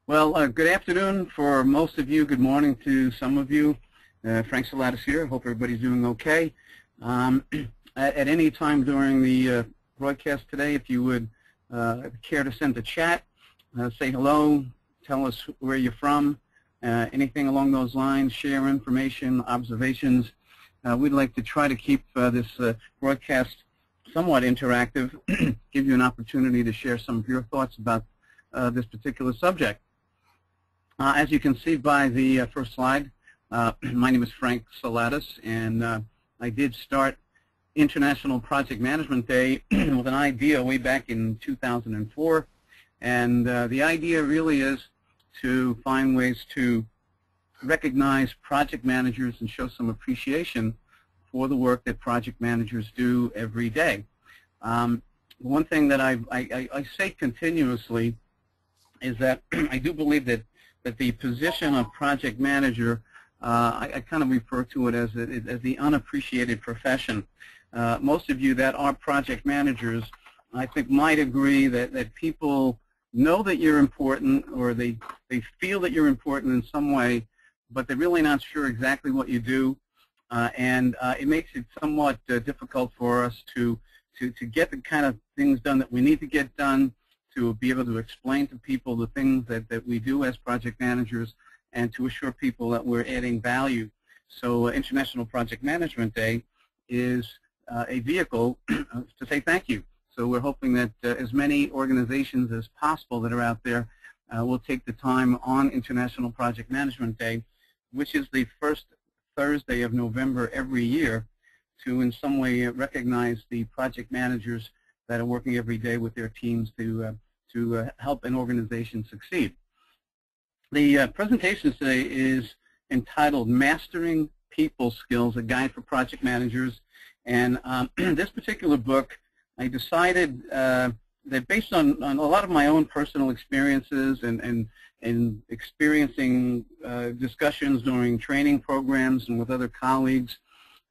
Well, good afternoon for most of you. Good morning to some of you. Frank Saladis here. Hope everybody's doing okay. At any time during the broadcast today, if you would care to send a chat, say hello, tell us where you're from, anything along those lines, share information, observations. We'd like to try to keep this broadcast somewhat interactive, give you an opportunity to share some of your thoughts about this particular subject. As you can see by the first slide, my name is Frank Saladis, and I did start International Project Management Day with an idea way back in 2004, and the idea really is to find ways to recognize project managers and show some appreciation for the work that project managers do every day. One thing that I say continuously is that I do believe that the position of project manager, I kind of refer to it as the unappreciated profession. Most of you that are project managers, I think, might agree that people know that you're important, or they feel that you're important in some way, but they're really not sure exactly what you do, and it makes it somewhat difficult for us to get the kind of things done that we need to get done, to be able to explain to people the things that we do as project managers, and to assure people that we're adding value. So International Project Management Day is a vehicle to say thank you. So we're hoping that as many organizations as possible that are out there will take the time on International Project Management Day, which is the first Thursday of November every year, to in some way recognize the project managers that are working every day with their teams to help an organization succeed. The presentation today is entitled Mastering People Skills, a Guide for Project Managers. And this particular book, I decided that based on a lot of my own personal experiences and experiencing discussions during training programs and with other colleagues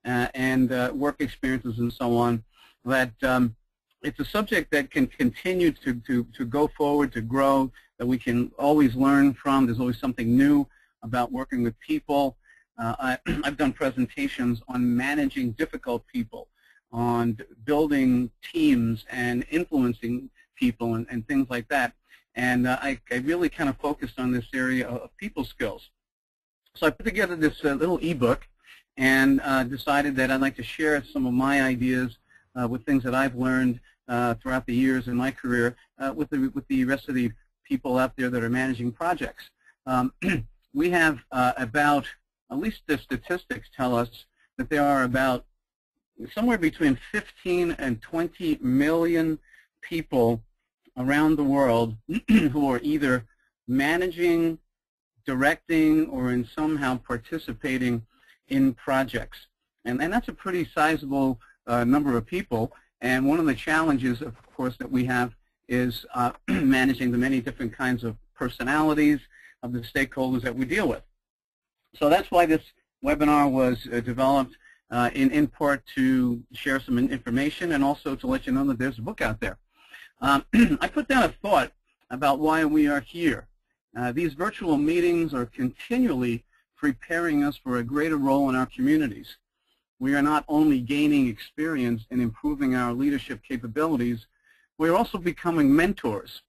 and work experiences and so on, that it's a subject that can continue to go forward, to grow, that we can always learn from. There's always something new about working with people. I've done presentations on managing difficult people, on building teams and influencing people and things like that. And I really kind of focused on this area of people skills. So I put together this little ebook and decided that I'd like to share some of my ideas with things that I've learned throughout the years in my career with the rest of the people out there that are managing projects. We have about, at least the statistics tell us, that there are about somewhere between 15 and 20 million people around the world who are either managing, directing, or in somehow participating in projects. And that's a pretty sizable number of people. And one of the challenges, of course, that we have is managing the many different kinds of personalities of the stakeholders that we deal with. So that's why this webinar was developed in part to share some information and also to let you know that there's a book out there. I put down a thought about why we are here. These virtual meetings are continually preparing us for a greater role in our communities. We are not only gaining experience and improving our leadership capabilities, we are also becoming mentors,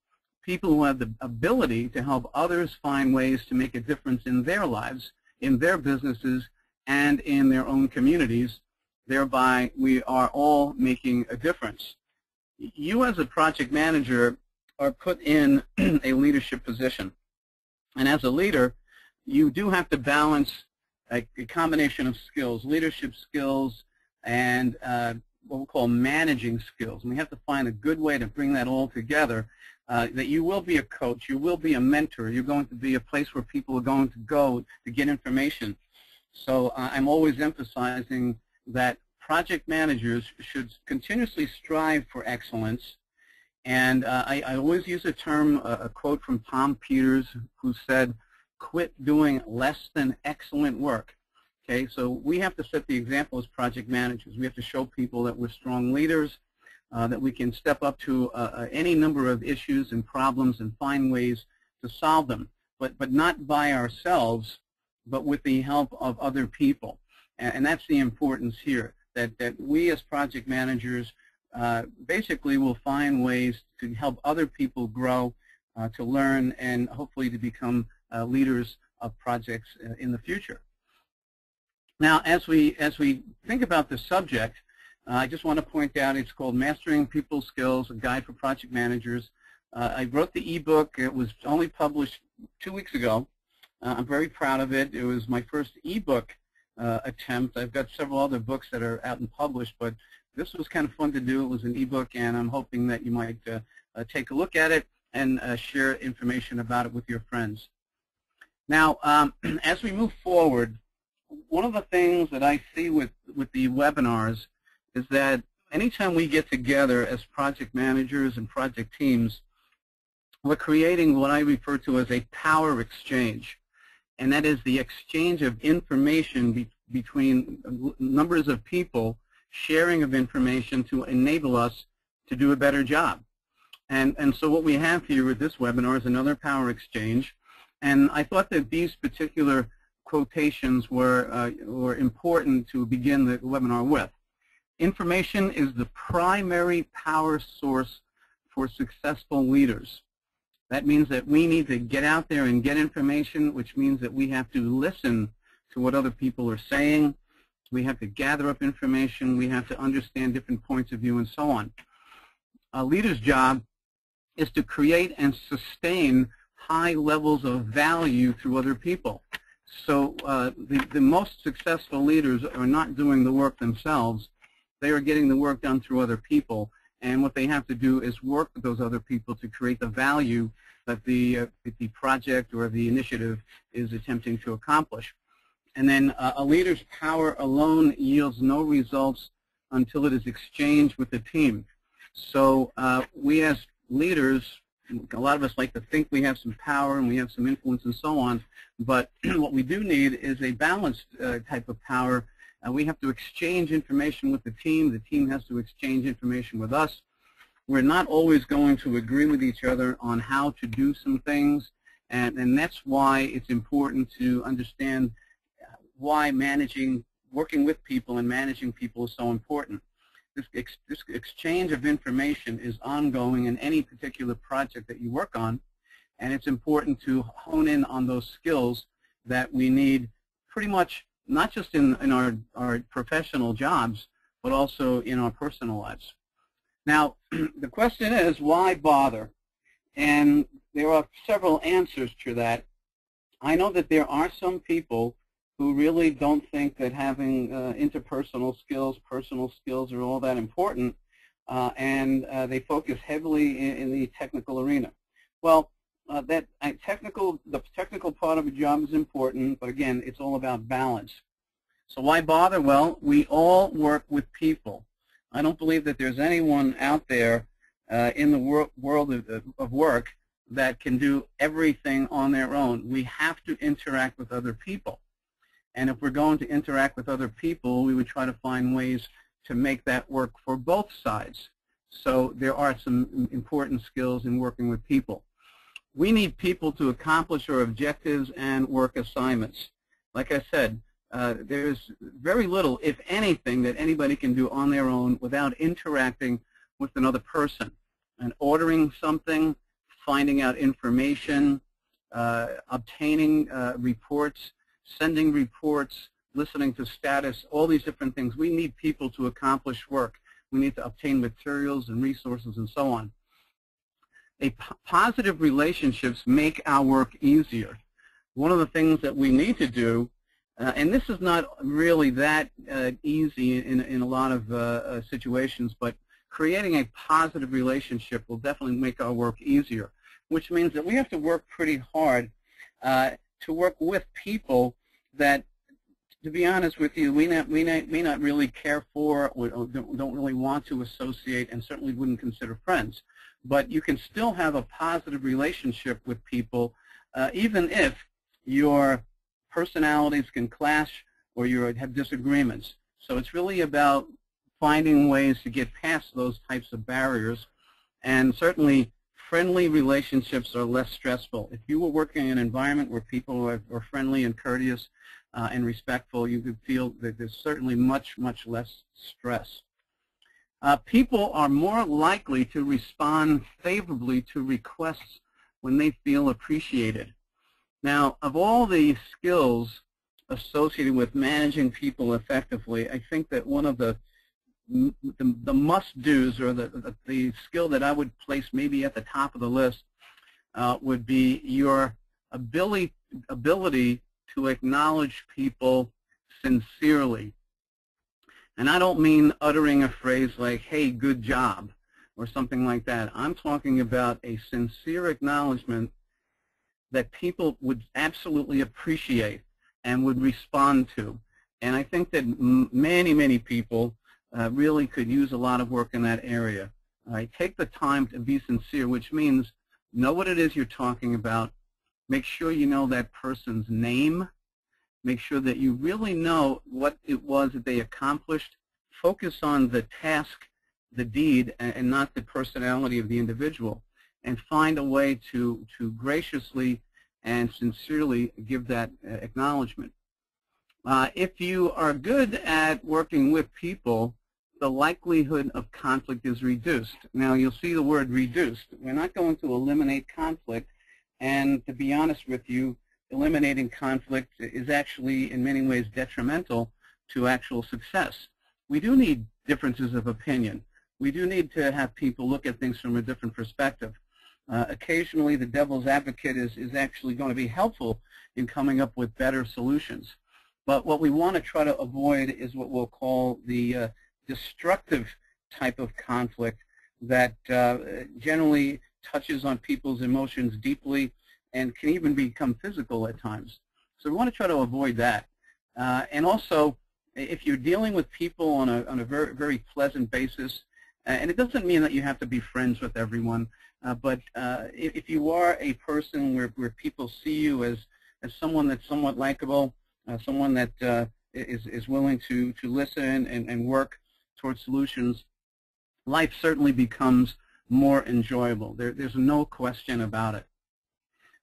people who have the ability to help others find ways to make a difference in their lives, in their businesses, and in their own communities. Thereby, we are all making a difference. You as a project manager are put in a leadership position. And as a leader, you do have to balance a combination of skills, leadership skills and what we call managing skills. And we have to find a good way to bring that all together, that you will be a coach, you will be a mentor, you're going to be a place where people are going to go to get information. So I'm always emphasizing that project managers should continuously strive for excellence. And I always use a term, a quote from Tom Peters, who said, "Quit doing less than excellent work." Okay, so we have to set the example as project managers. We have to show people that we're strong leaders, that we can step up to any number of issues and problems and find ways to solve them. but not by ourselves, but with the help of other people. And that's the importance here, that we as project managers basically will find ways to help other people grow, to learn, and hopefully to become leaders of projects in the future. Now, as we think about the subject, I just want to point out it's called Mastering People Skills, a Guide for Project Managers. I wrote the ebook. It was only published 2 weeks ago. I'm very proud of it. It was my first ebook attempt. I've got several other books that are out and published, but this was kind of fun to do. It was an ebook, and I'm hoping that you might take a look at it and share information about it with your friends. Now, as we move forward, one of the things that I see with the webinars is that anytime we get together as project managers and project teams, we're creating what I refer to as a power exchange, and that is the exchange of information between numbers of people, sharing of information to enable us to do a better job. And so what we have here with this webinar is another power exchange, and I thought that these particular quotations were important to begin the webinar with. Information is the primary power source for successful leaders. That means that we need to get out there and get information, which means that we have to listen to what other people are saying. We have to gather up information. We have to understand different points of view and so on. A leader's job is to create and sustain high levels of value through other people. So the most successful leaders are not doing the work themselves. They are getting the work done through other people. And what they have to do is work with those other people to create the value that the project or the initiative is attempting to accomplish. And then a leader's power alone yields no results until it is exchanged with the team. So we as leaders, a lot of us like to think we have some power and we have some influence and so on, but what we do need is a balanced type of power. We have to exchange information with the team has to exchange information with us. We're not always going to agree with each other on how to do some things, and that's why it's important to understand why working with people and managing people is so important. This exchange of information is ongoing in any particular project that you work on, and it's important to hone in on those skills that we need pretty much not just in our professional jobs, but also in our personal lives. Now, the question is, why bother? And there are several answers to that. I know that there are some people who really don't think that having interpersonal skills, personal skills are all that important, and they focus heavily in the technical arena. Well, the technical part of a job is important, but again, it's all about balance. So why bother? Well, we all work with people. I don't believe that there's anyone out there in the world of work that can do everything on their own. We have to interact with other people. And if we're going to interact with other people, we would try to find ways to make that work for both sides. So there are some important skills in working with people. We need people to accomplish our objectives and work assignments. Like I said, there's very little, if anything, that anybody can do on their own without interacting with another person. And ordering something, finding out information, obtaining reports, sending reports, listening to status, all these different things. We need people to accomplish work. We need to obtain materials and resources and so on. Positive relationships make our work easier. One of the things that we need to do, and this is not really that easy in a lot of situations, but creating a positive relationship will definitely make our work easier, which means that we have to work pretty hard to work with people that, to be honest with you, we may not really care for or don't really want to associate and certainly wouldn't consider friends. But you can still have a positive relationship with people even if your personalities can clash or you have disagreements. So it's really about finding ways to get past those types of barriers and certainly friendly relationships are less stressful. If you were working in an environment where people are friendly and courteous and respectful, you could feel that there's certainly much, much less stress. People are more likely to respond favorably to requests when they feel appreciated. Now, of all the skills associated with managing people effectively, I think that one of the must-dos, or the skill that I would place maybe at the top of the list, would be your ability to acknowledge people sincerely. And I don't mean uttering a phrase like, hey, good job, or something like that. I'm talking about a sincere acknowledgement that people would absolutely appreciate and would respond to. And I think that many, many people really could use a lot of work in that area. Take the time to be sincere, which means know what it is you're talking about. Make sure you know that person's name. Make sure that you really know what it was that they accomplished. Focus on the task, the deed, and not the personality of the individual. And find a way to graciously and sincerely give that acknowledgement. If you are good at working with people, the likelihood of conflict is reduced. Now, you'll see the word reduced. We're not going to eliminate conflict, and to be honest with you, eliminating conflict is actually in many ways detrimental to actual success. We do need differences of opinion. We do need to have people look at things from a different perspective. Occasionally, the devil's advocate is actually going to be helpful in coming up with better solutions. But what we want to try to avoid is what we'll call the destructive type of conflict that generally touches on people's emotions deeply and can even become physical at times. So we want to try to avoid that. And also, if you're dealing with people on a very, very pleasant basis, and it doesn't mean that you have to be friends with everyone, but if you are a person where people see you as someone that's somewhat likable, someone that is willing to listen and work towards solutions, life certainly becomes more enjoyable. There's no question about it.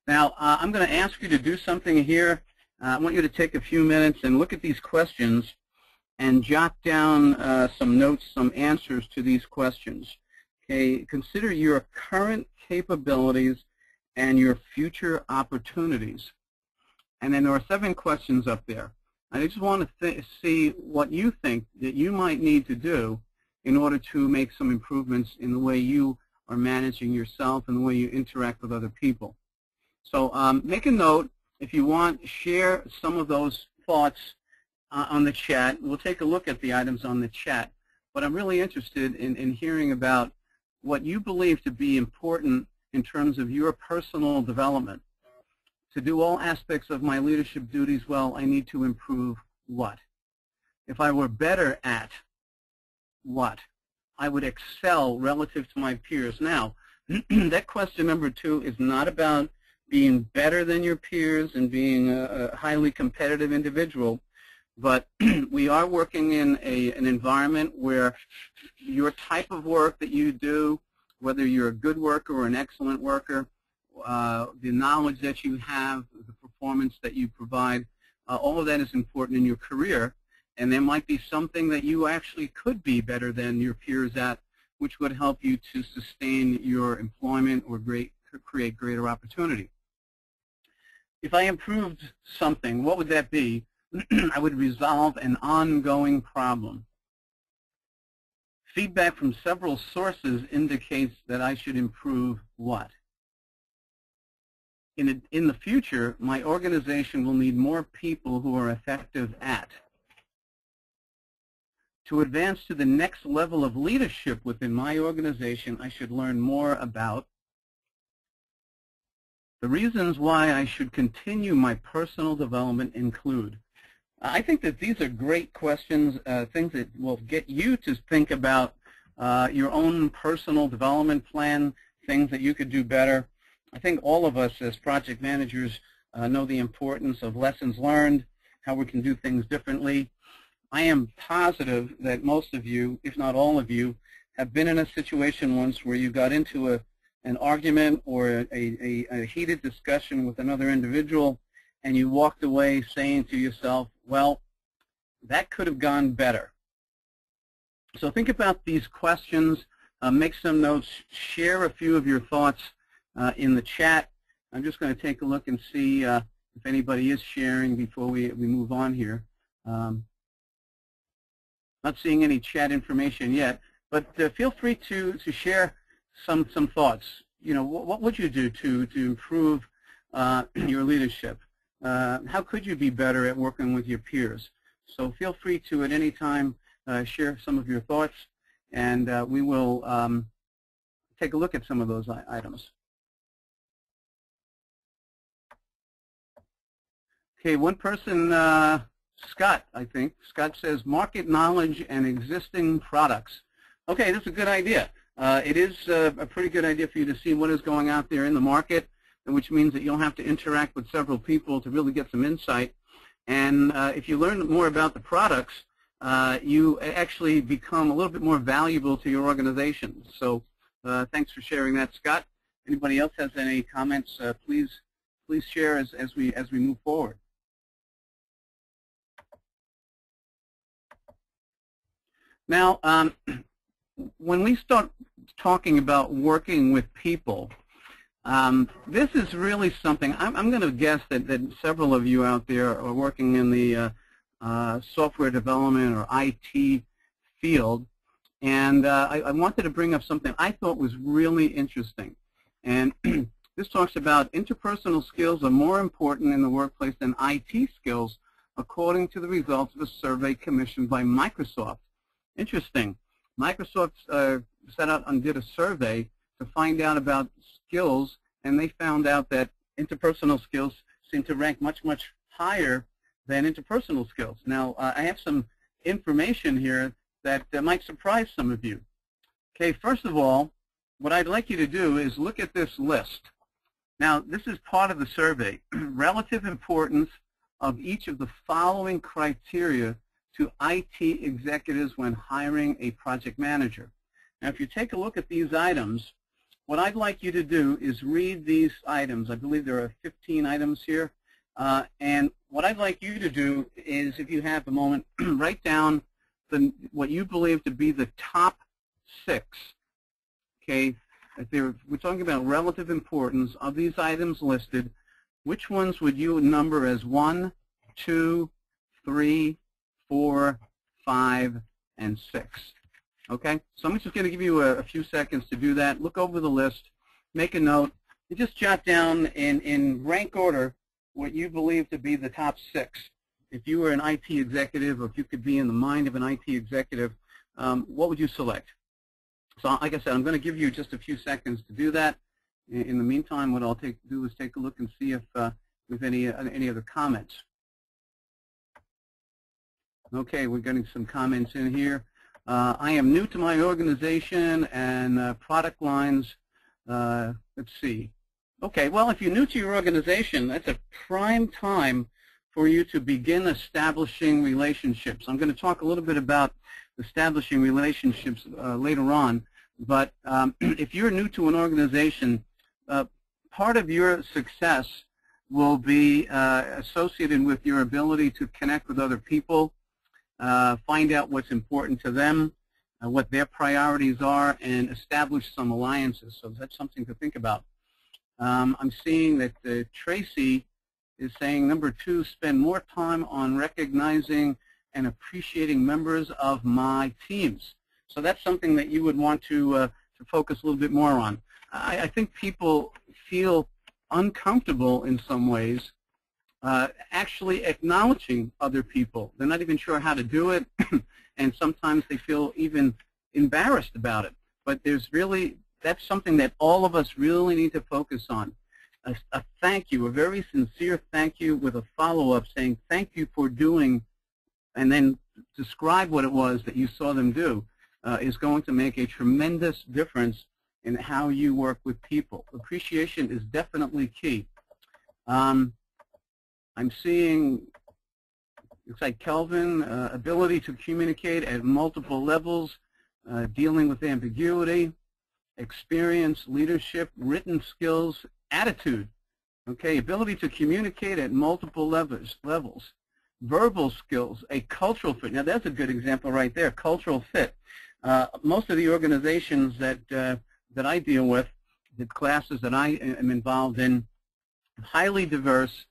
Now, I'm going to ask you to do something here. I want you to take a few minutes and look at these questions and jot down some notes, some answers to these questions. Okay, consider your current capabilities and your future opportunities. And then there are 7 questions up there. I just want to see what you think that you might need to do in order to make some improvements in the way you are managing yourself and the way you interact with other people. So make a note. If you want, share some of those thoughts on the chat. We'll take a look at the items on the chat. But I'm really interested in hearing about what you believe to be important in terms of your personal development. To do all aspects of my leadership duties well, I need to improve what? If I were better at what? I would excel relative to my peers. Now, that question number 2 is not about being better than your peers and being a highly competitive individual, but we are working in an environment where your type of work that you do, whether you're a good worker or an excellent worker, the knowledge that you have, the performance that you provide, all of that is important in your career. And there might be something that you actually could be better than your peers at, which would help you to sustain your employment or create greater opportunity. If I improved something, what would that be? I would resolve an ongoing problem. Feedback from several sources indicates that I should improve what? In the future, my organization will need more people who are effective at. To advance to the next level of leadership within my organization, I should learn more about. The reasons why I should continue my personal development include. I think that these are great questions, things that will get you to think about your own personal development plan, things that you could do better. I think all of us as project managers know the importance of lessons learned, how we can do things differently. I am positive that most of you, if not all of you, have been in a situation once where you got into an argument or a heated discussion with another individual, and you walked away saying to yourself, well, that could have gone better. So think about these questions, make some notes, share a few of your thoughts in the chat. I'm just going to take a look and see if anybody is sharing before we move on here. Not seeing any chat information yet, but feel free to share some thoughts. You know, what would you do to improve your leadership? How could you be better at working with your peers? So feel free to at any time share some of your thoughts, and we will take a look at some of those items. Okay, one person, Scott, I think. Scott says market knowledge and existing products. Okay, that's a good idea. It is a pretty good idea for you to see what is going out there in the market, which means that you'll have to interact with several people to really get some insight. And if you learn more about the products, you actually become a little bit more valuable to your organization. So thanks for sharing that, Scott. Anybody else has any comments, please share as we move forward. Now, when we start talking about working with people, this is really something, I'm going to guess that several of you out there are working in the software development or IT field, and I wanted to bring up something I thought was really interesting. And this talks about interpersonal skills are more important in the workplace than IT skills, according to the results of a survey commissioned by Microsoft. Interesting. Microsoft set out and did a survey to find out about skills, and they found out that interpersonal skills seem to rank much, much higher than interpersonal skills. Now, I have some information here that might surprise some of you. Okay, first of all, what I'd like you to do is look at this list. Now, this is part of the survey. Relative importance of each of the following criteria to IT executives when hiring a project manager. Now, if you take a look at these items, what I'd like you to do is read these items. I believe there are 15 items here. And what I'd like you to do is, if you have a moment, write down what you believe to be the top 6. Okay, we're talking about relative importance of these items listed. Which ones would you number as 1, 2, 3, 4, 5, and 6? Okay, so I'm just going to give you a few seconds to do that. Look over the list, make a note, and just jot down in rank order what you believe to be the top 6. If you were an IT executive, or if you could be in the mind of an IT executive, what would you select? So like I said, I'm going to give you just a few seconds to do that. In the meantime, what I'll do is take a look and see if with any other comments. Okay, we're getting some comments in here. I am new to my organization and product lines. Let's see. Okay, well, if you're new to your organization, that's a prime time for you to begin establishing relationships. I'm going to talk a little bit about establishing relationships later on, but if you're new to an organization, part of your success will be associated with your ability to connect with other people, find out what's important to them, what their priorities are, and establish some alliances. So that's something to think about. I'm seeing that Tracy is saying, number 2, spend more time on recognizing and appreciating members of my teams. So that's something that you would want to focus a little bit more on. I think people feel uncomfortable in some ways actually acknowledging other people. They're not even sure how to do it, and sometimes they feel even embarrassed about it. But that's something that all of us really need to focus on. A thank you, a very sincere thank you with a follow-up saying thank you for doing, and then describe what it was that you saw them do, is going to make a tremendous difference in how you work with people. Appreciation is definitely key. I'm seeing, looks like Kelvin, ability to communicate at multiple levels, dealing with ambiguity. experience, leadership, written skills, attitude, okay, ability to communicate at multiple levels, verbal skills, a cultural fit. Now that's a good example right there, cultural fit. Most of the organizations that I deal with, the classes that I am involved in, highly diverse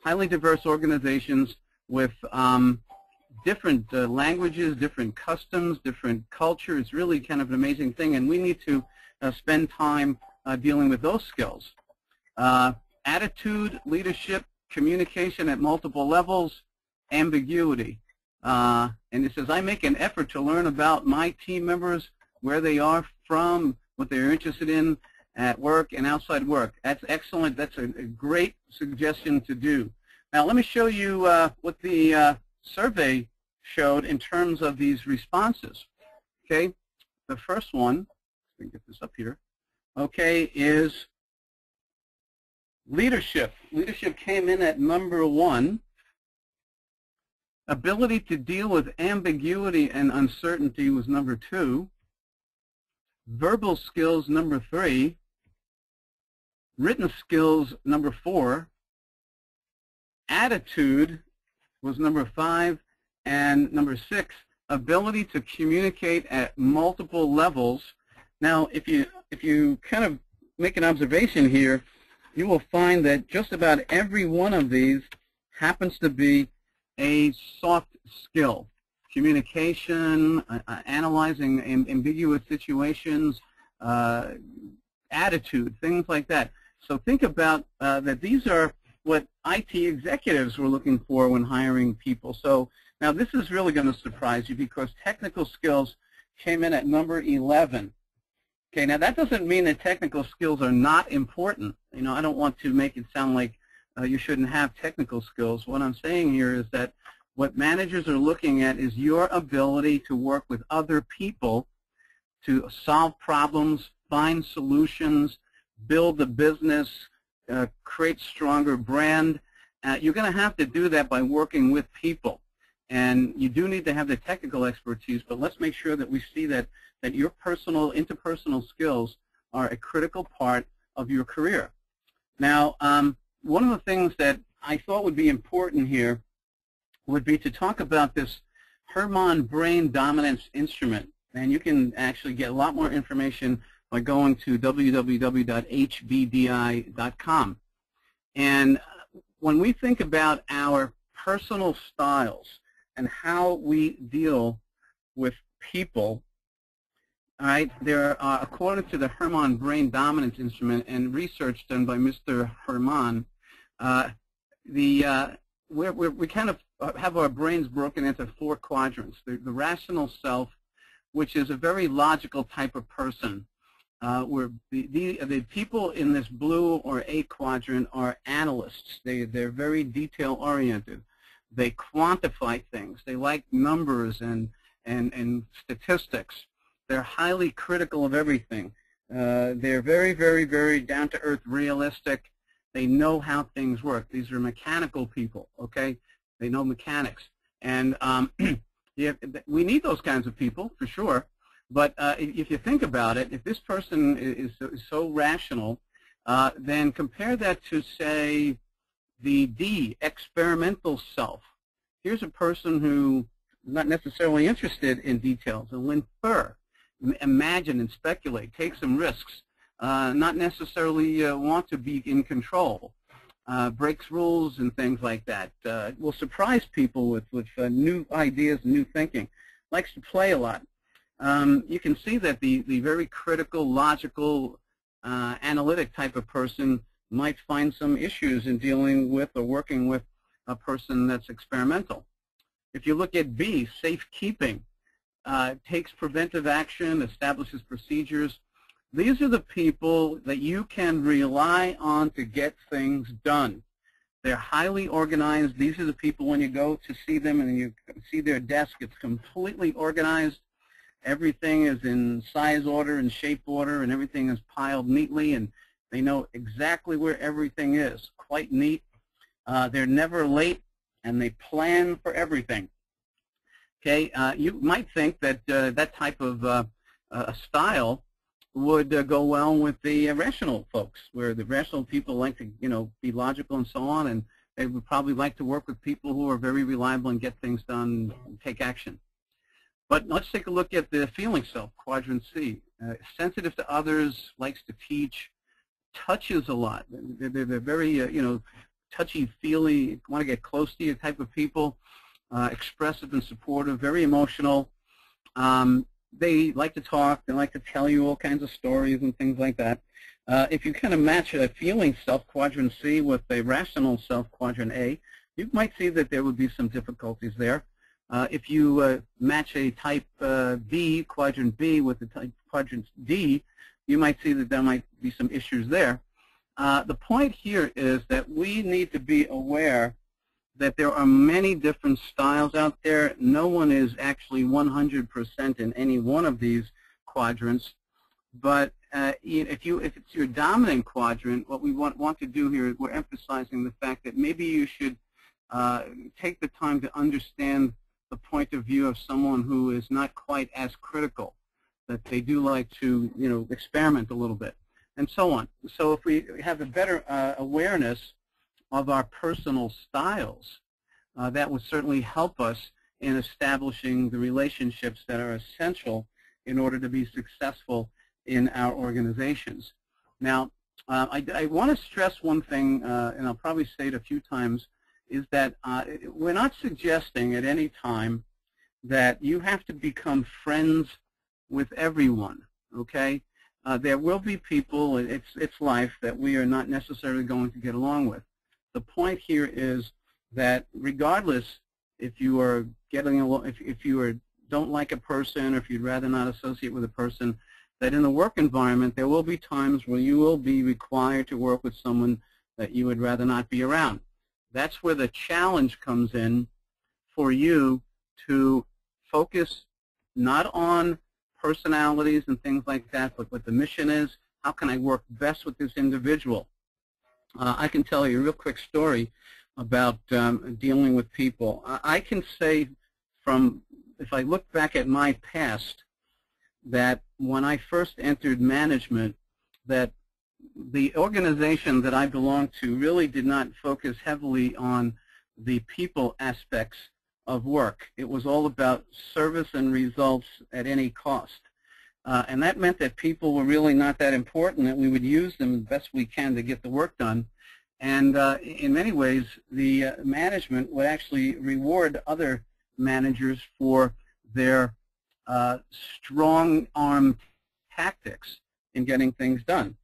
organizations with different languages, different customs, different culture. It's really kind of an amazing thing, and we need to spend time dealing with those skills. Attitude, leadership, communication at multiple levels, ambiguity. And it says, I make an effort to learn about my team members, where they are from, what they're interested in at work and outside work. That's excellent. That's a great suggestion to do. Now let me show you what the survey showed in terms of these responses. Okay, the first one, let me get this up here, okay, is leadership. Leadership came in at number 1. Ability to deal with ambiguity and uncertainty was number 2. Verbal skills, number 3. Written skills, number 4. Attitude was number 5. And number 6, ability to communicate at multiple levels. Now, if you kind of make an observation here, you will find that just about every one of these happens to be a soft skill. Communication, analyzing ambiguous situations, attitude, things like that. So think about that these are what IT executives were looking for when hiring people. So now this is really going to surprise you because technical skills came in at number 11. Okay, now that doesn't mean that technical skills are not important. You know, I don't want to make it sound like you shouldn't have technical skills. What I'm saying here is that what managers are looking at is your ability to work with other people to solve problems, find solutions, build the business, create stronger brand. You're going to have to do that by working with people. And you do need to have the technical expertise, but let's make sure that we see that your interpersonal skills are a critical part of your career. Now, one of the things that I thought would be important here would be to talk about this Hermann Brain Dominance Instrument. And you can actually get a lot more information by going to www.hbdi.com. And when we think about our personal styles and how we deal with people, all right, there are, according to the Hermann Brain Dominance Instrument and research done by Mr. Hermann, we kind of have our brains broken into 4 quadrants. The rational self, which is a very logical type of person, where the people in this blue or A quadrant are analysts. They're very detail-oriented. They quantify things. They like numbers and statistics. They're highly critical of everything. They're very, very, very down-to-earth, realistic. They know how things work. These are mechanical people, okay? They know mechanics. And we need those kinds of people, for sure. But if you think about it, if this person is so rational, then compare that to, say, the D, experimental self. Here's a person who's not necessarily interested in details and will infer, imagine and speculate, take some risks, not necessarily want to be in control, breaks rules and things like that, will surprise people with new ideas, new thinking, likes to play a lot. You can see that the very critical, logical, analytic type of person might find some issues in dealing with or working with a person that's experimental. If you look at B, safekeeping, takes preventive action, establishes procedures. These are the people that you can rely on to get things done. They're highly organized. These are the people when you go to see them and you see their desk, it's completely organized. Everything is in size order and shape order, and everything is piled neatly, and they know exactly where everything is. Quite neat. They're never late, and they plan for everything. Okay, you might think that that type of style would go well with the rational folks, where the rational people like to, be logical and so on, and they would probably like to work with people who are very reliable and get things done and take action. But let's take a look at the feeling self, quadrant C. Sensitive to others, likes to teach, touches a lot. They're very, touchy-feely, want to get close to you type of people, expressive and supportive, very emotional. They like to talk. They like to tell you all kinds of stories and things like that. If you kind of match a feeling self, quadrant C, with a rational self, quadrant A, you might see that there would be some difficulties there. If you match a type B, quadrant B, with the type quadrant D, you might see that there might be some issues there. The point here is that we need to be aware that there are many different styles out there. No one is actually 100% in any one of these quadrants. But if it's your dominant quadrant, what we want to do here is we're emphasizing the fact that maybe you should take the time to understand the point of view of someone who is not quite as critical, that they do like to experiment a little bit, and so on. So if we have a better awareness of our personal styles, that would certainly help us in establishing the relationships that are essential in order to be successful in our organizations. Now, I want to stress one thing, and I'll probably say it a few times, is that we're not suggesting at any time that you have to become friends with everyone, okay? There will be people, it's life, that we are not necessarily going to get along with. The point here is that regardless if you are getting along, if you don't like a person, or if you'd rather not associate with a person, that in the work environment there will be times where you will be required to work with someone that you would rather not be around. That's where the challenge comes in for you to focus not on personalities and things like that, but what the mission is. How can I work best with this individual? I can tell you a real quick story about dealing with people. I can say if I look back at my past, that when I first entered management, that the organization that I belonged to really did not focus heavily on the people aspects of work. It was all about service and results at any cost. And that meant that people were really not that important, that we would use them the best we can to get the work done. And in many ways, the management would actually reward other managers for their strong-arm tactics in getting things done.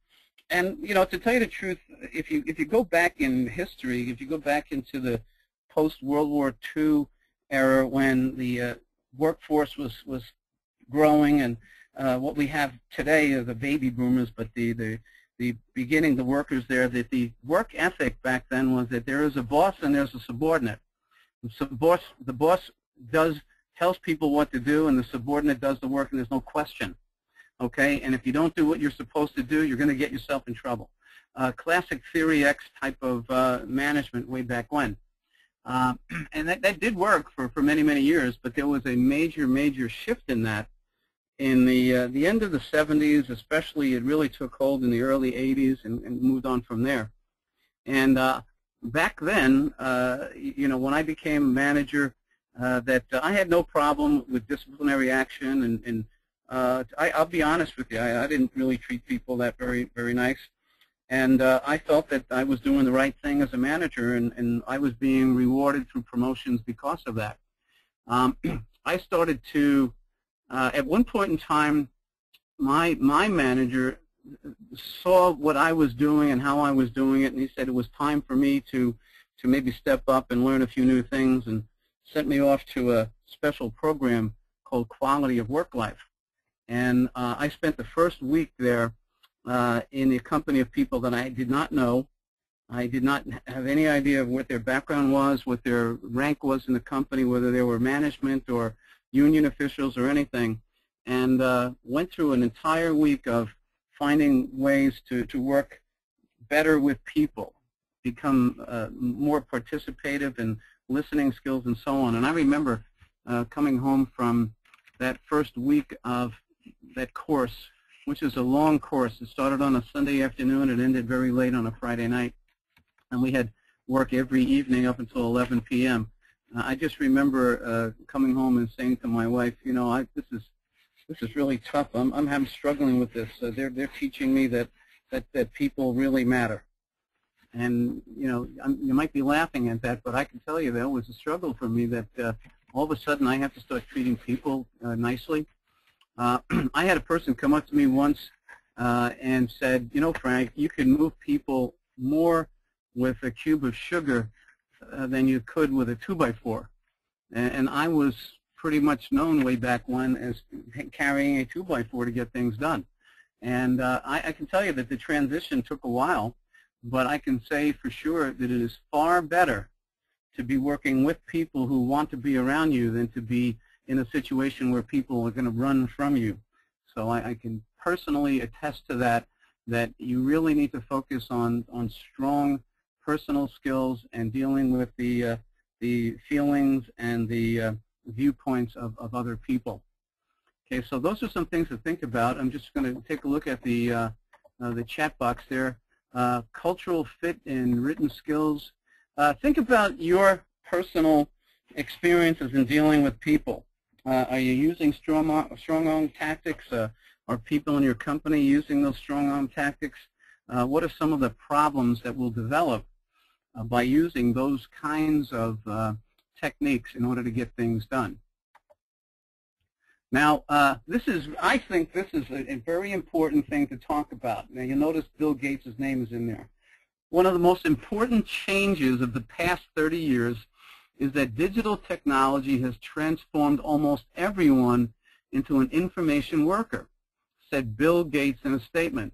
And to tell you the truth, if you go back in history, if you go back into the post-World War II era, when the workforce was growing, and what we have today are the baby boomers, but the beginning, the workers there, that the work ethic back then was that there is a boss and there's a subordinate. So the boss tells people what to do, and the subordinate does the work, and there's no question. Okay, and if you don't do what you're supposed to do, you're going to get yourself in trouble. Classic Theory X type of management way back when. And that did work for many, many years, but there was a major, major shift in that. In the end of the 70s, especially, it really took hold in the early 80s and moved on from there. And back then, when I became a manager, that I had no problem with disciplinary action, and I'll be honest with you, I didn't really treat people that very, very nice. And I felt that I was doing the right thing as a manager, and I was being rewarded through promotions because of that. I started to, at one point in time, my manager saw what I was doing and how I was doing it, and he said it was time for me to maybe step up and learn a few new things, and sent me off to a special program called Quality of Work Life. And I spent the first week there in the company of people that I did not know. I did not have any idea of what their background was, what their rank was in the company, whether they were management or union officials or anything, and went through an entire week of finding ways to work better with people, become more participative in listening skills and so on. And I remember coming home from that first week of that course which is a long course. It started on a Sunday afternoon. It ended very late on a Friday night. And we had work every evening up until 11 p.m. I just remember coming home and saying to my wife, you know, this is really tough. I'm struggling with this. They're teaching me that people really matter. And, you know, you might be laughing at that, but I can tell you that it was a struggle for me that all of a sudden I have to start treating people nicely. I had a person come up to me once and said, you know, Frank, you can move people more with a cube of sugar than you could with a 2x4. And I was pretty much known way back when as carrying a 2x4 to get things done. And I can tell you that the transition took a while, but I can say for sure that it is far better to be working with people who want to be around you than to be in a situation where people are going to run from you. So I can personally attest to that you really need to focus on strong personal skills and dealing with the feelings and the viewpoints of other people. Okay, so those are some things to think about. I'm just going to take a look at the chat box there. Cultural fit in written skills. Think about your personal experiences in dealing with people. Are you using strong arm tactics? Are people in your company using those strong arm tactics? What are some of the problems that will develop by using those kinds of techniques in order to get things done? Now, I think this is a very important thing to talk about. Now, you'll notice Bill Gates' name is in there. One of the most important changes of the past 30 years is that digital technology has transformed almost everyone into an information worker, said Bill Gates in a statement.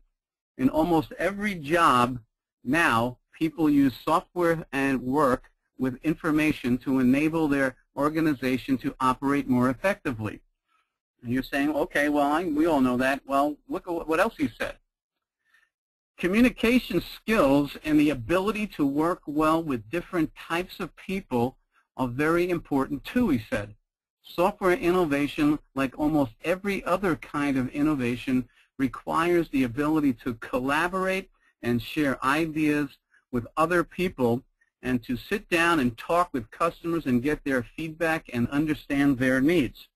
In almost every job now, people use software and work with information to enable their organization to operate more effectively. And you're saying, okay, well, we all know that. Well, look at what else he said. Communication skills and the ability to work well with different types of people are very important too, he said. Software innovation, like almost every other kind of innovation, requires the ability to collaborate and share ideas with other people and to sit down and talk with customers and get their feedback and understand their needs.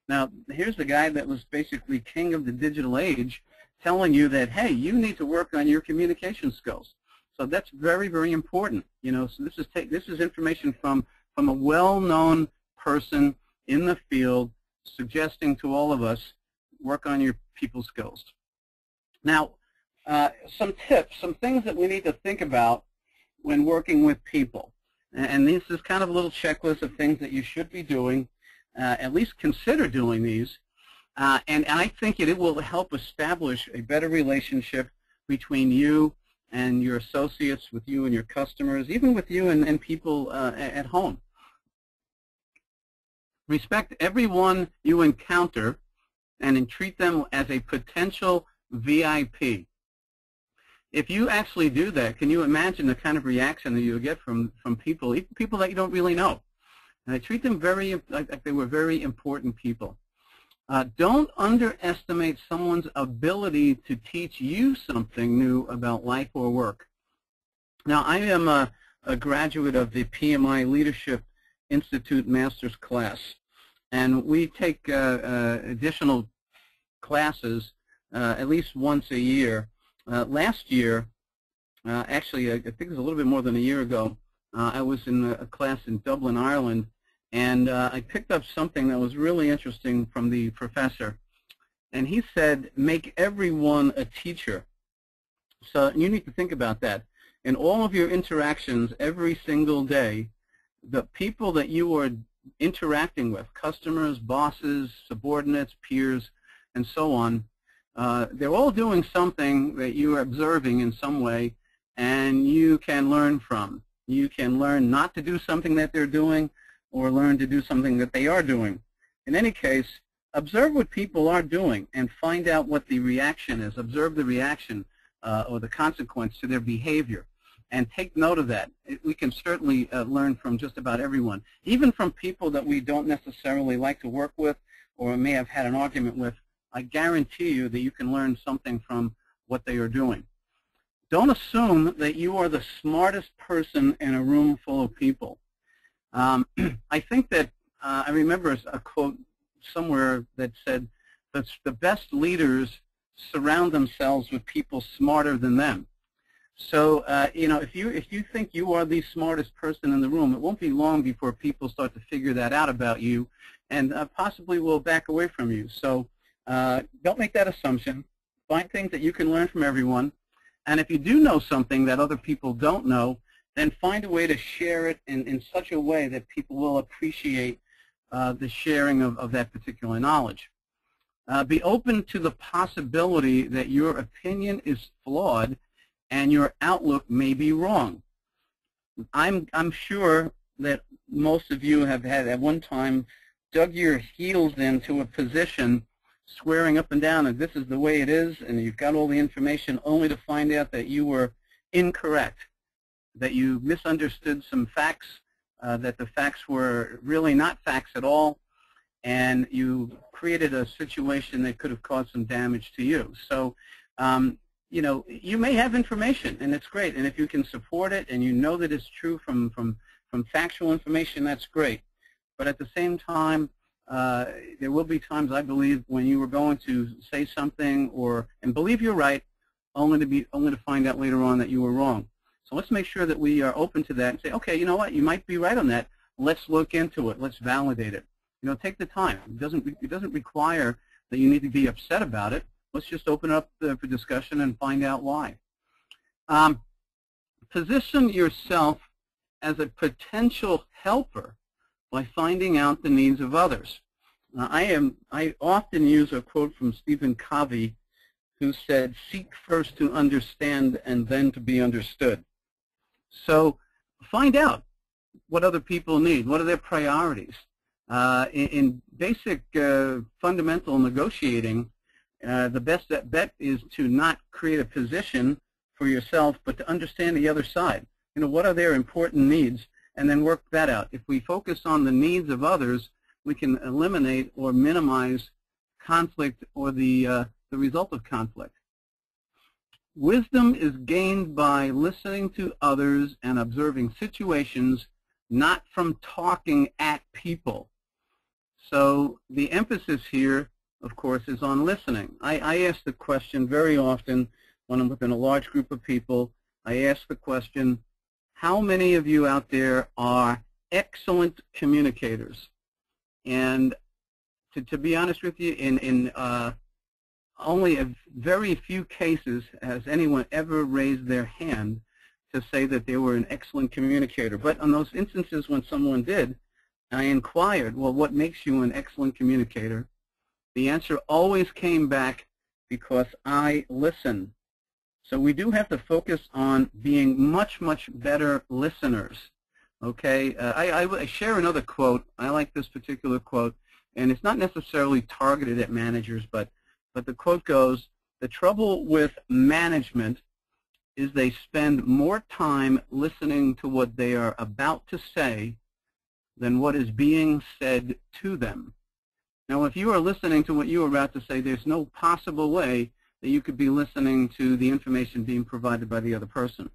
Now, here's the guy that was basically king of the digital age telling you that, hey, you need to work on your communication skills. So that's very, very important. You know, so this is information from a well-known person in the field suggesting to all of us, work on your people skills. Now, some tips, some things that we need to think about when working with people. And this is kind of a little checklist of things that you should be doing. At least consider doing these. And I think it will help establish a better relationship between you and your associates, with you and your customers, even with you and people at home. Respect everyone you encounter and treat them as a potential VIP. If you actually do that, can you imagine the kind of reaction that you'll get from people, even people that you don't really know? And I treat them like they were very important people. Don't underestimate someone's ability to teach you something new about life or work. Now, I am a graduate of the PMI Leadership Institute Master's class, and we take additional classes at least once a year. Last year, actually, I think it was a little bit more than a year ago, I was in a class in Dublin, Ireland, and I picked up something that was really interesting from the professor. And he said, make everyone a teacher. So you need to think about that. In all of your interactions every single day, the people that you are interacting with, customers, bosses, subordinates, peers, and so on, they're all doing something that you are observing in some way, and you can learn from. You can learn not to do something that they're doing, or learn to do something that they are doing. In any case, observe what people are doing and find out what the reaction is. Observe the reaction or the consequence to their behavior, and take note of that. We can certainly learn from just about everyone, even from people that we don't necessarily like to work with or may have had an argument with I guarantee you that you can learn something from what they are doing. Don't assume that you are the smartest person in a room full of people. I think that I remember a quote somewhere that said that the best leaders surround themselves with people smarter than them. So if you think you are the smartest person in the room, it won't be long before people start to figure that out about you, and possibly will back away from you. So don't make that assumption. Find things that you can learn from everyone, and if you do know something that other people don't know, then find a way to share it in such a way that people will appreciate the sharing of that particular knowledge. Be open to the possibility that your opinion is flawed and your outlook may be wrong. I'm sure that most of you have had at one time dug your heels into a position swearing up and down that this is the way it is, and you've got all the information, only to find out that you were incorrect, that you misunderstood some facts, that the facts were really not facts at all, and you created a situation that could have caused some damage to you. So, you may have information, and it's great, and if you can support it and you know that it's true from factual information, that's great. But at the same time, there will be times, I believe, when you are going to say something and believe you're right, only to find out later on that you were wrong. So let's make sure that we are open to that and say, okay, you know what, you might be right on that. Let's look into it. Let's validate it. Take the time. It doesn't require that you need to be upset about it. Let's just open up for discussion and find out why. Position yourself as a potential helper by finding out the needs of others. I often use a quote from Stephen Covey, who said, "Seek first to understand and then to be understood." So find out what other people need. What are their priorities? In basic fundamental negotiating, the best bet is to not create a position for yourself, but to understand the other side. What are their important needs, and then work that out. If we focus on the needs of others, we can eliminate or minimize conflict or the result of conflict. Wisdom is gained by listening to others and observing situations, not from talking at people. So the emphasis here, of course, is on listening. I ask the question very often when I'm within a large group of people. I ask the question, how many of you out there are excellent communicators? And to be honest with you, in only a very few cases has anyone ever raised their hand to say that they were an excellent communicator. But on those instances when someone did, I inquired, well, what makes you an excellent communicator? The answer always came back, because I listen. So we do have to focus on being much, much better listeners. Okay, I share another quote. I like this particular quote, and it's not necessarily targeted at managers, but the quote goes, "The trouble with management is they spend more time listening to what they are about to say than what is being said to them." Now, if you are listening to what you are about to say, there's no possible way that you could be listening to the information being provided by the other person.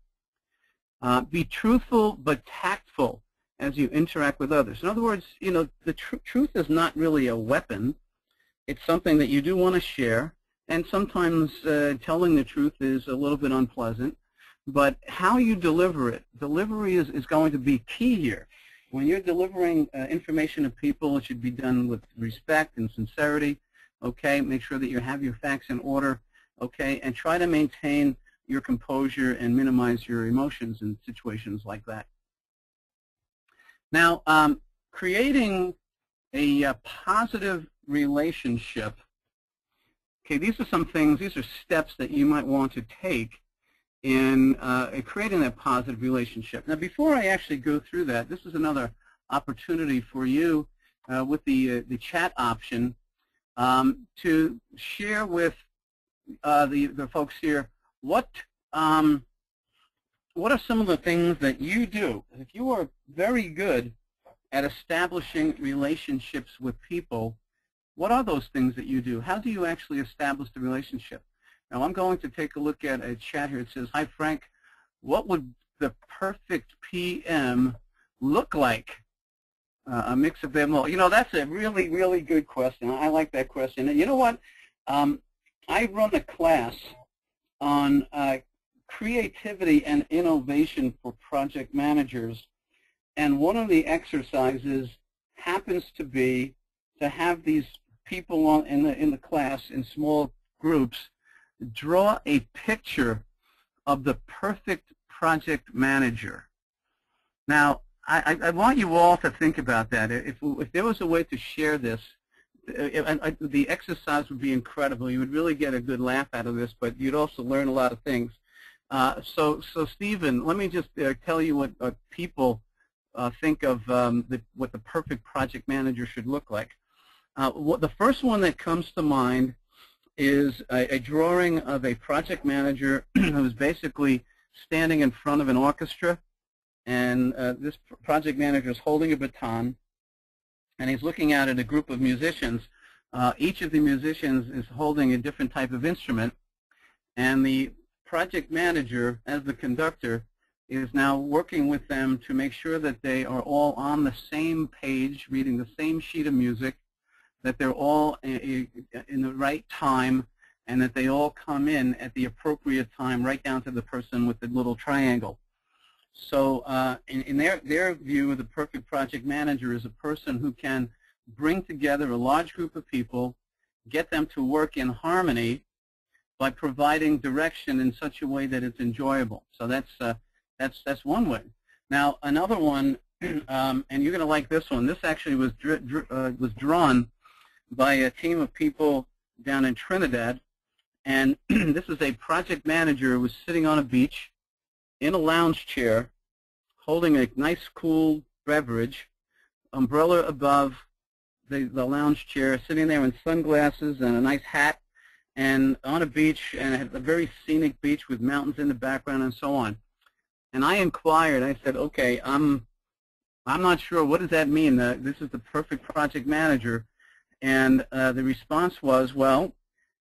Be truthful but tactful as you interact with others. In other words, the truth is not really a weapon. It's something that you do want to share, and sometimes telling the truth is a little bit unpleasant. But how you deliver it, delivery is going to be key here. When you're delivering information to people, it should be done with respect and sincerity. Okay, make sure that you have your facts in order. Okay, and try to maintain your composure and minimize your emotions in situations like that. Now, creating a positive relationship. Okay, these are some things, these are steps that you might want to take in creating that positive relationship. Now, before I actually go through that, this is another opportunity for you with the chat option to share with the folks here what are some of the things that you do. If you are very good at establishing relationships with people, what are those things that you do? How do you actually establish the relationship? Now, I'm going to take a look at a chat here. It says, hi, Frank. What would the perfect PM look like? A mix of them all. You know, that's a really, really good question. I like that question. And you know what? I run a class on creativity and innovation for project managers. And one of the exercises happens to be to have these people in the class in small groups draw a picture of the perfect project manager. Now, I want you all to think about that. If there was a way to share this, the exercise would be incredible. You would really get a good laugh out of this, but you'd also learn a lot of things. So Stephen, let me just tell you what people think of what the perfect project manager should look like. The first one that comes to mind is a drawing of a project manager who's basically standing in front of an orchestra, and this project manager is holding a baton, and he's looking out at a group of musicians. Each of the musicians is holding a different type of instrument, and the project manager, as the conductor, is now working with them to make sure that they are all on the same page, reading the same sheet of music, that they're all in the right time, and that they all come in at the appropriate time, right down to the person with the little triangle. So in their view, the perfect project manager is a person who can bring together a large group of people, get them to work in harmony by providing direction in such a way that it's enjoyable. So that's one way. Now, another one, and you're going to like this one. This actually was drawn by a team of people down in Trinidad, and this is a project manager who was sitting on a beach in a lounge chair, holding a nice, cool beverage, umbrella above the lounge chair, sitting there in sunglasses and a nice hat, and on a beach, and a very scenic beach with mountains in the background and so on. And I inquired. I said, okay, I'm not sure. What does that mean? This is the perfect project manager. And the response was, well,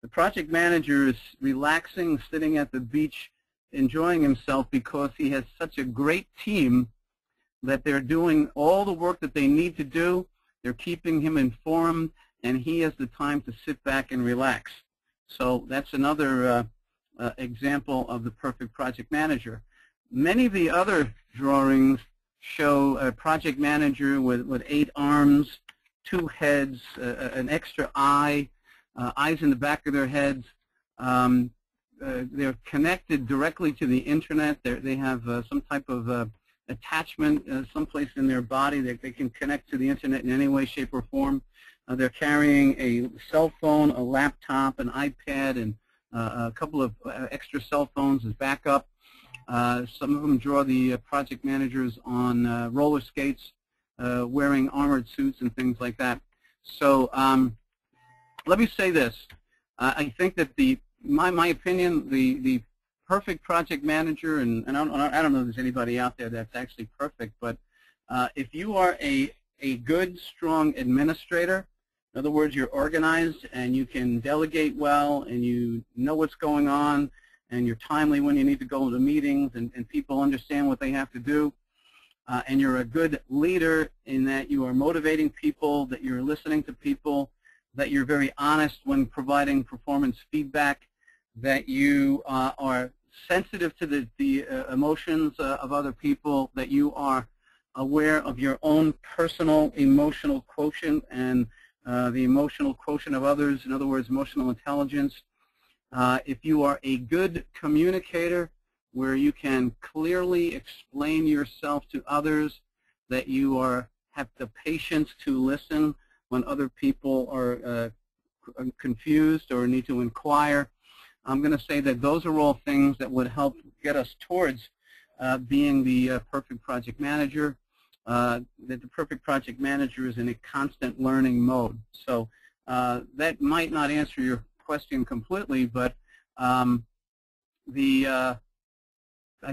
the project manager is relaxing, sitting at the beach, enjoying himself because he has such a great team that they're doing all the work that they need to do. They're keeping him informed, and he has the time to sit back and relax. So that's another example of the perfect project manager. Many of the other drawings show a project manager with 8 arms, 2 heads, an extra eye, eyes in the back of their heads. They're connected directly to the internet. They have some type of attachment someplace in their body that they can connect to the internet in any way, shape, or form. They're carrying a cell phone, a laptop, an iPad, and a couple of extra cell phones as backup. Some of them draw the project managers on roller skates, wearing armored suits and things like that. So let me say this. I think that my opinion, the perfect project manager, and I don't know if there's anybody out there that's actually perfect, but if you are a good, strong administrator, in other words, you're organized and you can delegate well and you know what's going on and you're timely when you need to go to meetings and people understand what they have to do, and you're a good leader in that you are motivating people, that you're listening to people, that you're very honest when providing performance feedback, that you are sensitive to the emotions of other people, that you are aware of your own personal emotional quotient and the emotional quotient of others, in other words, emotional intelligence. If you are a good communicator where you can clearly explain yourself to others, that you have the patience to listen when other people are confused or need to inquire, I'm going to say that those are all things that would help get us towards being the perfect project manager. That the perfect project manager is in a constant learning mode. So that might not answer your question completely, but I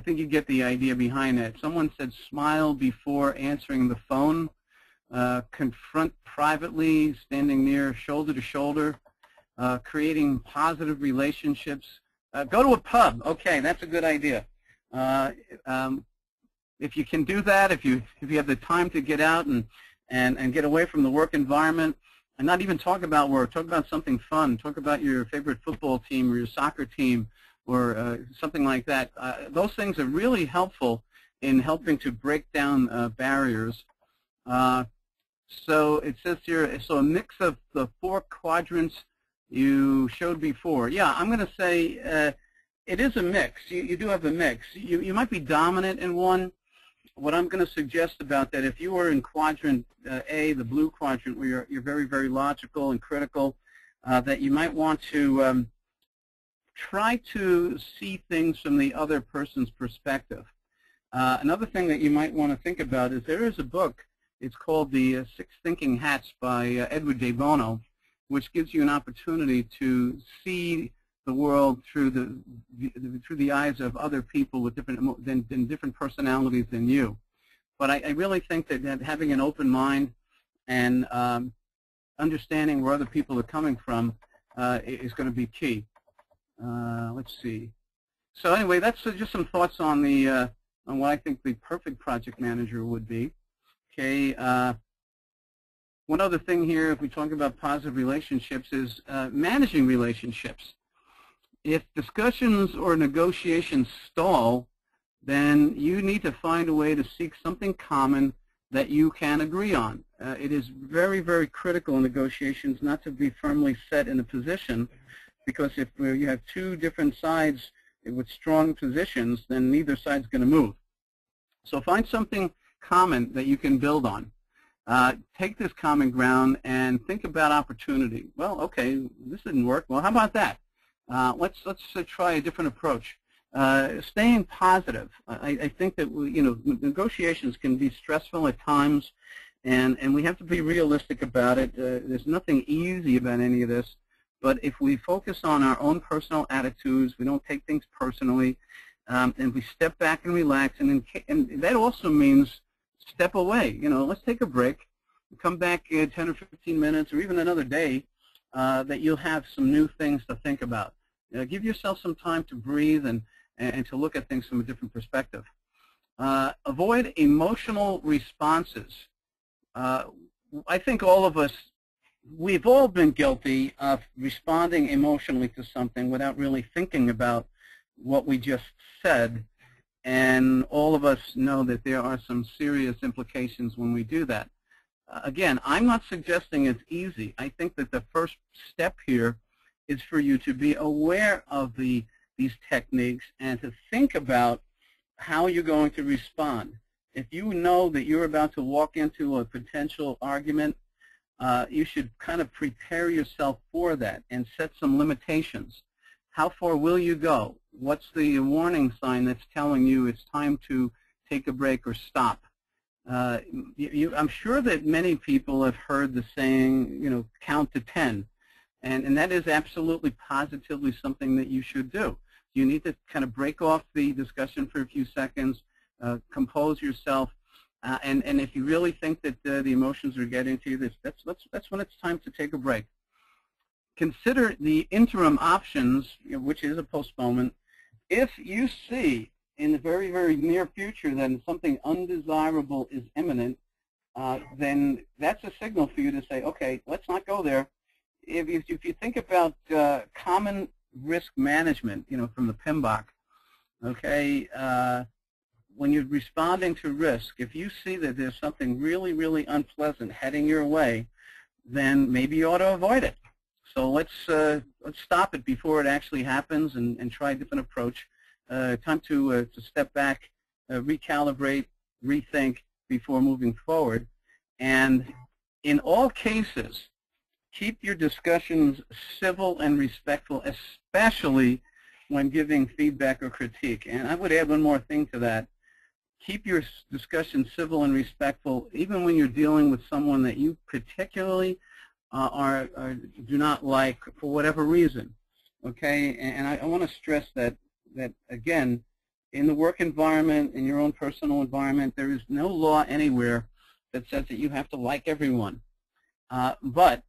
think you get the idea behind that. Someone said smile before answering the phone. confront privately, standing near shoulder to shoulder, creating positive relationships. Go to a pub. Okay, that's a good idea. If you can do that, if you have the time to get out and get away from the work environment, and not even talk about work, talk about something fun, talk about your favorite football team or your soccer team or something like that. Those things are really helpful in helping to break down barriers. So it says here, so a mix of the 4 quadrants you showed before. Yeah, I'm going to say it is a mix. You do have a mix. You might be dominant in one. What I'm going to suggest about that, if you are in quadrant A, the blue quadrant, where you're very, very logical and critical, that you might want to try to see things from the other person's perspective. Another thing that you might want to think about is there is a book. It's called The 6 Thinking Hats by Edward de Bono, which gives you an opportunity to see the world through the eyes of other people with different personalities than you. But I really think that having an open mind and understanding where other people are coming from is going to be key. Let's see. So anyway, that's just some thoughts on the on what I think the perfect project manager would be. Okay. One other thing here, if we talk about positive relationships, is managing relationships. If discussions or negotiations stall, then you need to find a way to seek something common that you can agree on. It is very, very critical in negotiations not to be firmly set in a position, because if you have 2 different sides with strong positions, then neither side's going to move. So find something common that you can build on. Take this common ground and think about opportunity. Well, okay, this didn't work. Well, how about that? Let's try a different approach. Staying positive. I think that negotiations can be stressful at times, and we have to be realistic about it. There's nothing easy about any of this. But if we focus on our own personal attitudes, we don't take things personally, and we step back and relax, and that also means step away. Let's take a break, come back in 10 or 15 minutes, or even another day, that you'll have some new things to think about. Give yourself some time to breathe and to look at things from a different perspective. Avoid emotional responses. I think all of us, we've all been guilty of responding emotionally to something without really thinking about what we just said, and all of us know that there are some serious implications when we do that. Again, I'm not suggesting it's easy. I think that the first step here is for you to be aware of these techniques and to think about how you're going to respond. If you know that you're about to walk into a potential argument, you should kind of prepare yourself for that and set some limitations. How far will you go? What's the warning sign that's telling you it's time to take a break or stop? I'm sure that many people have heard the saying, count to 10. And that is absolutely positively something that you should do. You need to kind of break off the discussion for a few seconds, compose yourself, and if you really think that the emotions are getting to you, that's when it's time to take a break. Consider the interim options, which is a postponement. If you see in the very, very near future that something undesirable is imminent, then that's a signal for you to say, okay, let's not go there. If you think about common risk management, from the PMP, okay, when you're responding to risk, if you see that there's something really, really unpleasant heading your way, then maybe you ought to avoid it. So let's stop it before it actually happens and try a different approach. Time to step back, recalibrate, rethink before moving forward. And in all cases, keep your discussions civil and respectful, especially when giving feedback or critique. And I would add one more thing to that. Keep your discussion civil and respectful, even when you're dealing with someone that you particularly do not like for whatever reason. Okay, and I want to stress that again, in the work environment, in your own personal environment, there is no law anywhere that says that you have to like everyone. But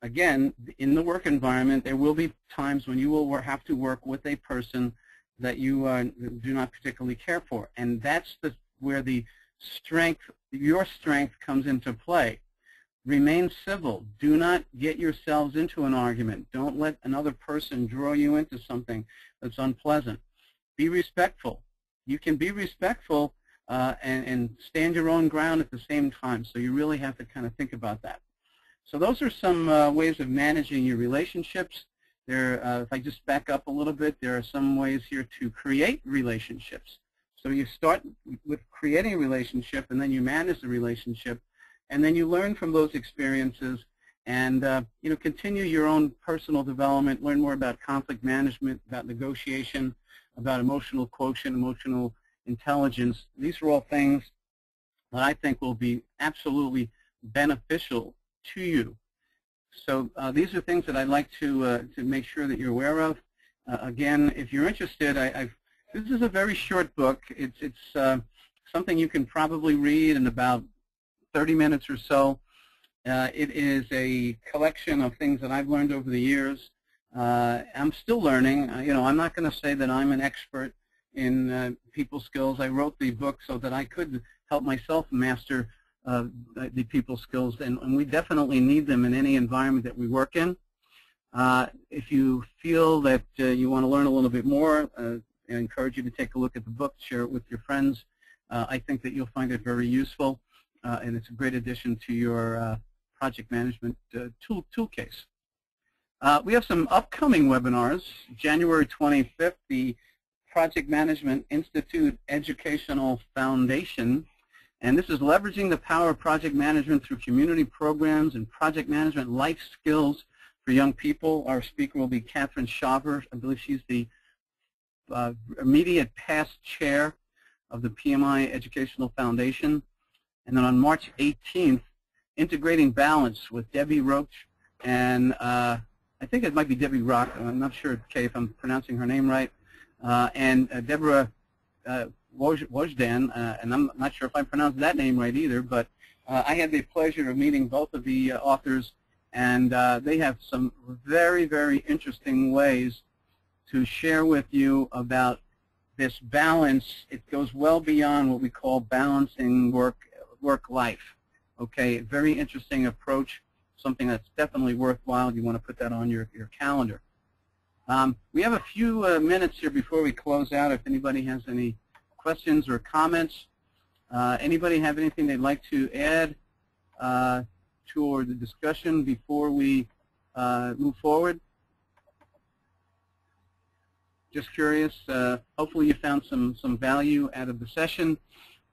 again, in the work environment, there will be times when you will have to work with a person that you do not particularly care for, and that's where the strength, your strength, comes into play. Remain civil. Do not get yourselves into an argument. Don't let another person draw you into something that's unpleasant. Be respectful. You can be respectful and stand your own ground at the same time, so you really have to kind of think about that. So those are some ways of managing your relationships. If I just back up a little bit, there are some ways here to create relationships. So you start with creating a relationship, and then you manage the relationship, and then you learn from those experiences, and continue your own personal development. Learn more about conflict management, about negotiation, about emotional quotient, emotional intelligence. These are all things that I think will be absolutely beneficial to you. So these are things that I'd like to make sure that you're aware of. Again, if you're interested, this is a very short book. It's something you can probably read in about 30 minutes or so. It is a collection of things that I've learned over the years. I'm still learning. I'm not going to say that I'm an expert in people skills. I wrote the book so that I could help myself master the people skills, and we definitely need them in any environment that we work in. If you feel that you want to learn a little bit more, I encourage you to take a look at the book, share it with your friends. I think that you'll find it very useful, and it's a great addition to your project management tool case. We have some upcoming webinars. January 25th, the Project Management Institute Educational Foundation. And this is leveraging the power of project management through community programs and project management life skills for young people. Our speaker will be Catherine Shaver. I believe she's the immediate past chair of the PMI Educational Foundation. And then on March 18th, Integrating Balance with Debbie Roach and I think it might be Debbie Rock. I'm not sure, Kay, if I'm pronouncing her name right. And Deborah Wojdan, and I'm not sure if I pronounced that name right either, but I had the pleasure of meeting both of the authors, and they have some very, very interesting ways to share with you about this balance. It goes well beyond what we call balancing work-life. Okay, very interesting approach, something that's definitely worthwhile. You want to put that on your calendar. We have a few minutes here before we close out. If anybody has any questions or comments, anybody have anything they'd like to add to the discussion before we move forward? Just curious. Hopefully you found some value out of the session,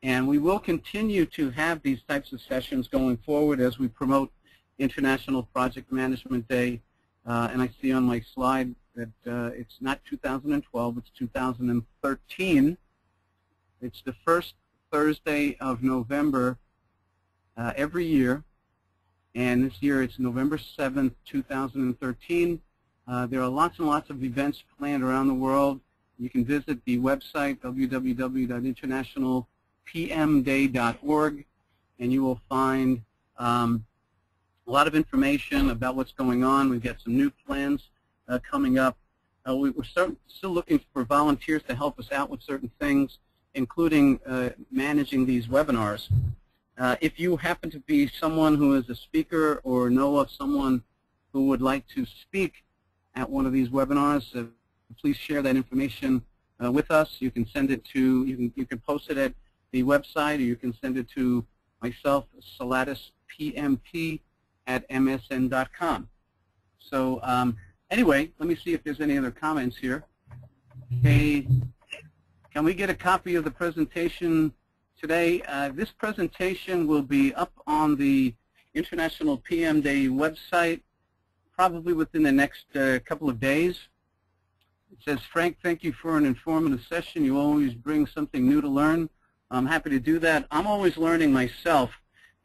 and we will continue to have these types of sessions going forward as we promote International Project Management Day. And I see on my slide that it's not 2012, it's 2013. It's the first Thursday of November every year, and this year it's November 7th, 2013. There are lots and lots of events planned around the world. You can visit the website, www.internationalpmday.org, and you will find a lot of information about what's going on. We've got some new plans coming up. We're still looking for volunteers to help us out with certain things, including managing these webinars. If you happen to be someone who is a speaker or know of someone who would like to speak at one of these webinars, please share that information with us. You can send it to, you can post it at the website, or you can send it to myself, Saladis, PMP, @msn.com. So anyway, let me see if there's any other comments here. Okay, can we get a copy of the presentation today? This presentation will be up on the International PM Day website probably within the next couple of days. It says, Frank, thank you for an informative session. You always bring something new to learn. I'm happy to do that. I'm always learning myself.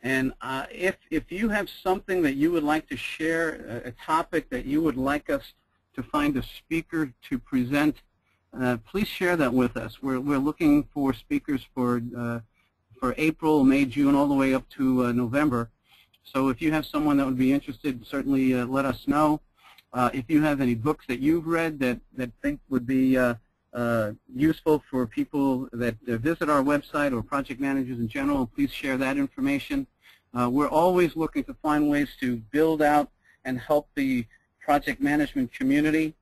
And if you have something that you would like to share, a topic that you would like us to find a speaker to present, please share that with us. We're looking for speakers for for April, May, June, all the way up to November. So if you have someone that would be interested, certainly let us know. If you have any books that you've read that think would be useful for people that visit our website or project managers in general, please share that information. We're always looking to find ways to build out and help the project management community.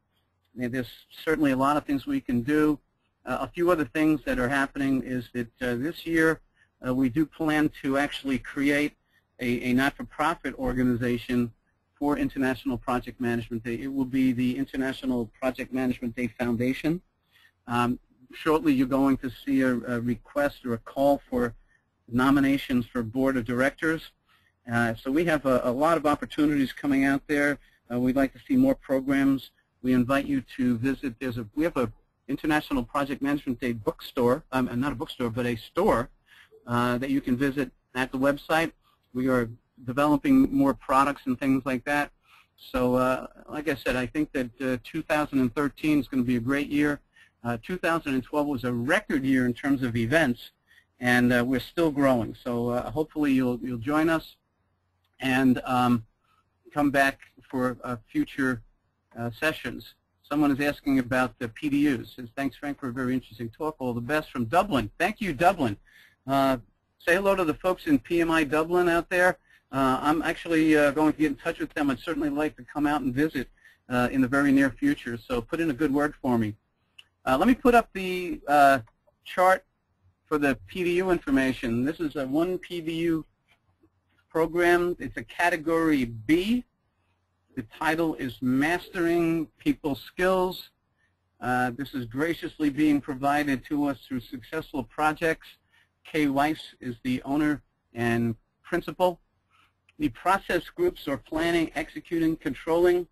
And there's certainly a lot of things we can do. A few other things that are happening is that this year we do plan to actually create a not-for-profit organization for International Project Management Day. It will be the International Project Management Day Foundation. Shortly you're going to see a request or a call for nominations for board of directors. So we have a lot of opportunities coming out there. We'd like to see more programs. We invite you to visit. We have a International Project Management Day bookstore, not a bookstore, but a store that you can visit at the website. We are developing more products and things like that. So like I said, I think that 2013 is going to be a great year. 2012 was a record year in terms of events, and we're still growing. So hopefully you'll join us and come back for future sessions. Someone is asking about the PDUs. Says, thanks, Frank, for a very interesting talk. All the best from Dublin. Thank you, Dublin. Say hello to the folks in PMI Dublin out there. I'm actually going to get in touch with them. I'd certainly like to come out and visit in the very near future, so put in a good word for me. Let me put up the chart for the PDU information. This is a one PDU program. It's a Category B. The title is Mastering People Skills. This is graciously being provided to us through Successful Projects. Kay Weiss is the owner and principal. The process groups are planning, executing, controlling.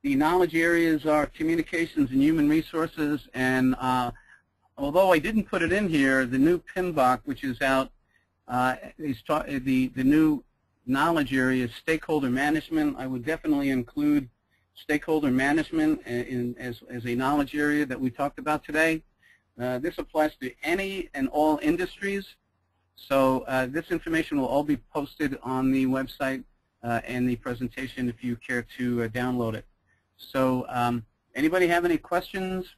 The knowledge areas are communications and human resources. And although I didn't put it in here, the new PMBOK, which is out, the new knowledge area is stakeholder management. I would definitely include stakeholder management as a knowledge area that we talked about today. This applies to any and all industries. So this information will all be posted on the website and the presentation if you care to download it. So anybody have any questions?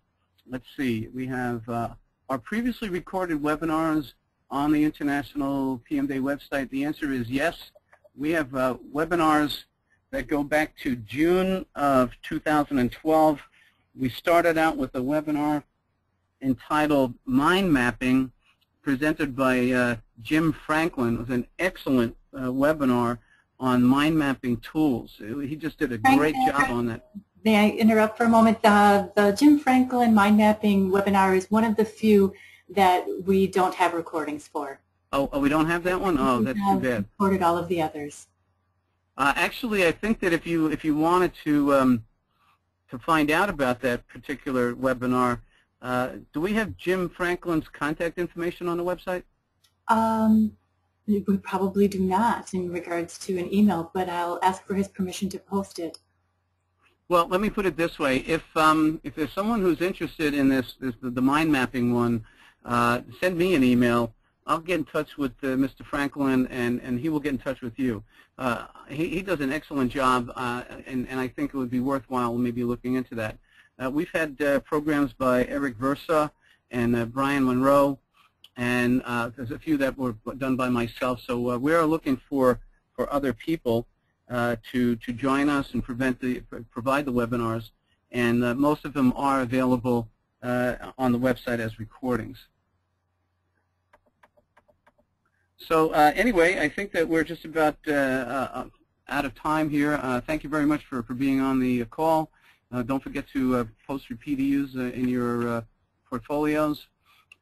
Let's see. We have our previously recorded webinars on the International PM Day website. The answer is yes. We have webinars that go back to June of 2012. We started out with a webinar entitled Mind Mapping, presented by Jim Franklin. It was an excellent webinar on mind mapping tools. He just did a great job on that. May I interrupt for a moment? The Jim Franklin mind mapping webinar is one of the few that we don't have recordings for. Oh, we don't have that one? Oh, that's too bad. Recorded all of the others. Actually, I think that if you wanted to find out about that particular webinar, do we have Jim Franklin's contact information on the website? We probably do not in regards to an email, but I'll ask for his permission to post it. Well, let me put it this way: if there's someone who's interested in the mind mapping one, send me an email. I'll get in touch with Mr. Franklin, and he will get in touch with you. He does an excellent job, and I think it would be worthwhile maybe looking into that. We've had programs by Eric Versa and Brian Monroe, and there's a few that were done by myself. So we are looking for other people to join us and provide the webinars, and most of them are available on the website as recordings. So anyway, I think that we're just about out of time here. Thank you very much for being on the call. Don't forget to post your PDUs in your portfolios.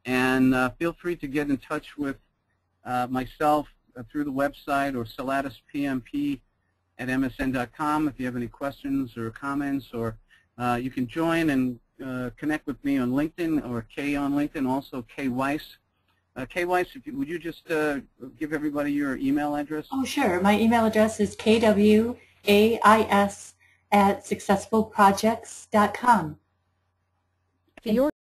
And feel free to get in touch with myself through the website or Saladis PMP at msn.com if you have any questions or comments. Or you can join and connect with me on LinkedIn, or Kay on LinkedIn, also Kay Weiss. Kay Weiss, would you just give everybody your email address? Oh, sure. My email address is kwais@successfulprojects.com.